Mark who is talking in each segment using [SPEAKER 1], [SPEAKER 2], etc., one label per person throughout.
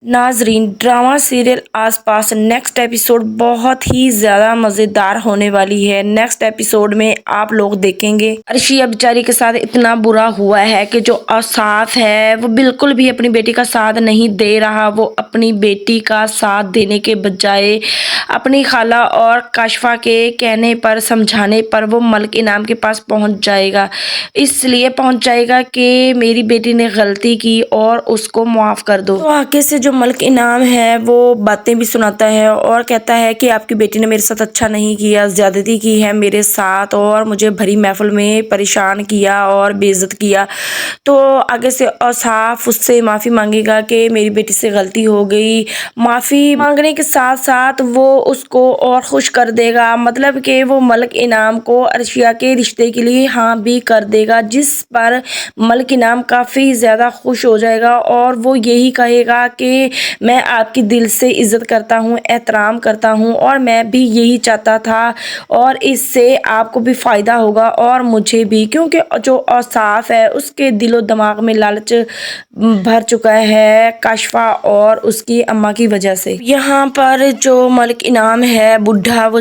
[SPEAKER 1] नाजरीन, drama serial आस पास next episode बहुत ही ज़्यादा मज़ेदार होने वाली है। नेक्स्ट एपिसोड में आप लोग देखेंगे अर्शिया बेचारी के साथ इतना बुरा हुआ है कि जो औसाफ है वो बिल्कुल भी अपनी बेटी का साथ नहीं दे रहा। वो अपनी बेटी का साथ देने के बजाय अपनी खाला और काशफा के कहने पर, समझाने पर वो मलिक इनाम के पास पहुंच जाएगा। इसलिए पहुंच जाएगा कि मेरी बेटी ने गलती की और उसको माफ़ कर दो। तो आगे से जो मलिक इनाम है वो बातें भी सुनाता है और कहता है कि आपकी बेटी ने मेरे साथ अच्छा नहीं किया, ज़्यादती की है मेरे साथ और मुझे भरी महफिल में परेशान किया और बेइज्जत किया। तो आगे से औसाफ उससे माफ़ी मांगेगा कि मेरी बेटी से गलती हो गई। माफ़ी मांगने के साथ साथ वो उसको और खुश कर देगा, मतलब कि वो मलिक इनाम को अर्शिया के रिश्ते के लिए हाँ भी कर देगा, जिस पर मलिक इनाम काफ़ी ज़्यादा खुश हो जाएगा और वो यही कहेगा कि मैं आपकी दिल से इज़्ज़त करता हूँ, एहतराम करता हूँ और मैं भी यही चाहता था और इससे आपको भी फ़ायदा होगा और मुझे भी, क्योंकि जो औसाफ है उसके दिलो दिमाग में लालच भर चुका है काशफा और उसकी अम्मा की वजह से। यहाँ पर जो मलिक इनाम है बुढ़ा, वो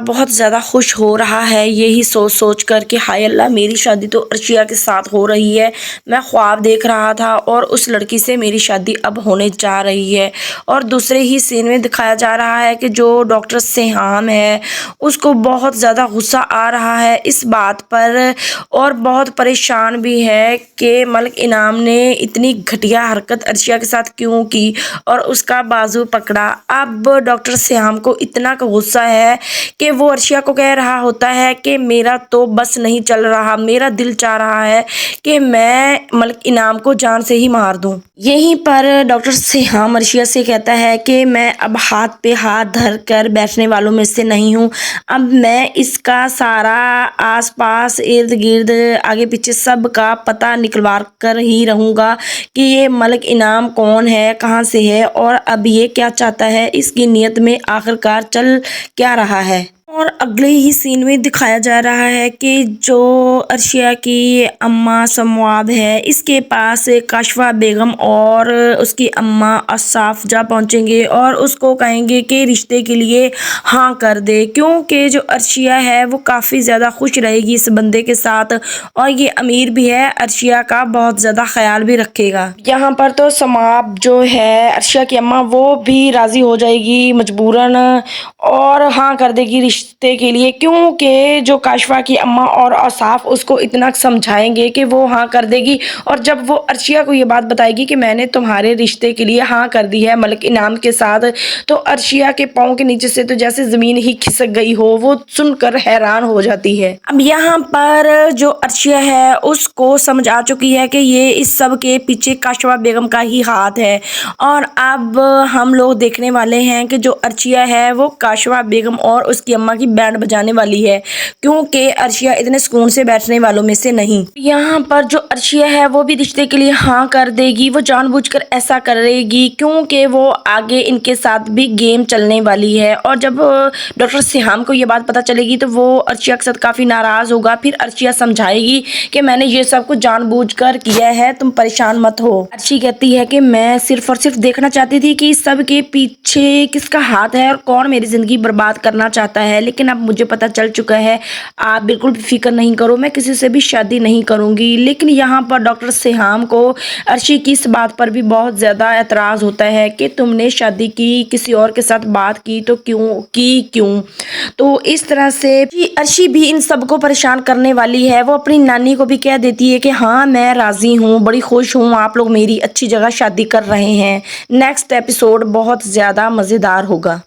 [SPEAKER 1] बहुत ज़्यादा खुश हो रहा है यही सोच सोच कर कि हाय अल्लाह, मेरी शादी तो अर्शिया के साथ हो रही है। मैं ख्वाब देख रहा था और उस लड़की से मेरी शादी अब होने जा रही है। और दूसरे ही सीन में दिखाया जा रहा है कि जो डॉक्टर सिहाम है उसको बहुत ज़्यादा गुस्सा आ रहा है इस बात पर और बहुत परेशान भी है कि मलिक इनाम ने इतनी घटिया हरकत अर्शिया के साथ क्यों की और उसका बाजू पकड़ा। अब डॉक्टर सिहाम को इतना गुस्सा है कि वो अर्शिया को कह रहा होता है कि मेरा तो बस नहीं चल रहा, मेरा दिल चाह रहा है कि मैं मलिक इनाम को जान से ही मार दूं। यहीं पर डॉक्टर सिहाम अर्शिया से कहता है कि मैं अब हाथ पे हाथ धर कर बैठने वालों में से नहीं हूँ। अब मैं इसका सारा आसपास इर्द गिर्द आगे पीछे सब का पता निकलवा कर ही रहूँगा कि ये मलिक इनाम कौन है, कहाँ से है और अब ये क्या चाहता है, इसकी नीयत में आखिरकार चल क्या रहा है। और अगले ही सीन में दिखाया जा रहा है कि जो अर्शिया की अम्मा समवाब है इसके पास काशफा बेगम और उसकी अम्मा औसाफ जा पहुंचेंगे और उसको कहेंगे कि रिश्ते के लिए हाँ कर दे, क्योंकि जो अर्शिया है वो काफ़ी ज़्यादा खुश रहेगी इस बंदे के साथ और ये अमीर भी है, अर्शिया का बहुत ज़्यादा ख्याल भी रखेगा। यहाँ पर तो समाब जो है अर्शिया की अम्मा वो भी राज़ी हो जाएगी मजबूरन और हाँ कर देगी रिश्ते के लिए, क्योंकि जो काशफा की अम्मा और औसाफ उसको इतना समझाएंगे कि वो हाँ कर देगी। और जब वो अर्शिया को ये बात बताएगी कि मैंने तुम्हारे रिश्ते के लिए हाँ कर दी है मलिक इनाम के साथ, तो अर्शिया के पाँव के नीचे से तो जैसे ज़मीन ही खिसक गई हो, वो सुनकर हैरान हो जाती है। अब यहाँ पर जो अर्शिया है उसको समझ आ चुकी है कि ये इस सब के पीछे काशफा बेगम का ही हाथ है और अब हम लोग देखने वाले हैं कि जो अर्शिया है वो काशफा बेगम और उसकी अम्मा की बैंड बजाने वाली है, क्योंकि अर्शिया इतने सुकून से बैठने वालों में से नहीं। यहाँ पर जो अर्शिया है वो भी रिश्ते के लिए हाँ कर देगी, वो जानबूझकर ऐसा करेगी क्योंकि वो आगे इनके साथ भी गेम चलने वाली है। और जब डॉक्टर सिहाम को ये बात पता चलेगी तो वो अर्शिया के साथ काफ़ी नाराज़ होगा। फिर अर्शिया समझाएगी कि मैंने ये सब कुछ जानबूझकर किया है, तुम परेशान मत हो। अर्शी कहती है कि मैं सिर्फ और सिर्फ देखना चाहती थी कि इस सब के पीछे किसका हाथ है और कौन मेरी ज़िंदगी बर्बाद करना चाहता है, लेकिन अब मुझे पता चल चुका है। आप बिल्कुल भी फिक्र नहीं करो, मैं किसी से भी शादी नहीं करूँगी। लेकिन यहाँ पर डॉक्टर सिहाम को अर्शी की इस बात पर भी बहुत ज़्यादा एतराज़ होता है कि तुमने शादी की, किसी और के साथ बात की तो क्यों। तो इस तरह से अर्शी भी इन सबको परेशान करने वाली है। वो अपनी नानी को भी कह देती है कि हाँ मैं राज़ी हूँ, बड़ी खुश हूँ, आप लोग मेरी अच्छी जगह शादी कर रहे हैं। नेक्स्ट एपिसोड बहुत ज़्यादा मज़ेदार होगा।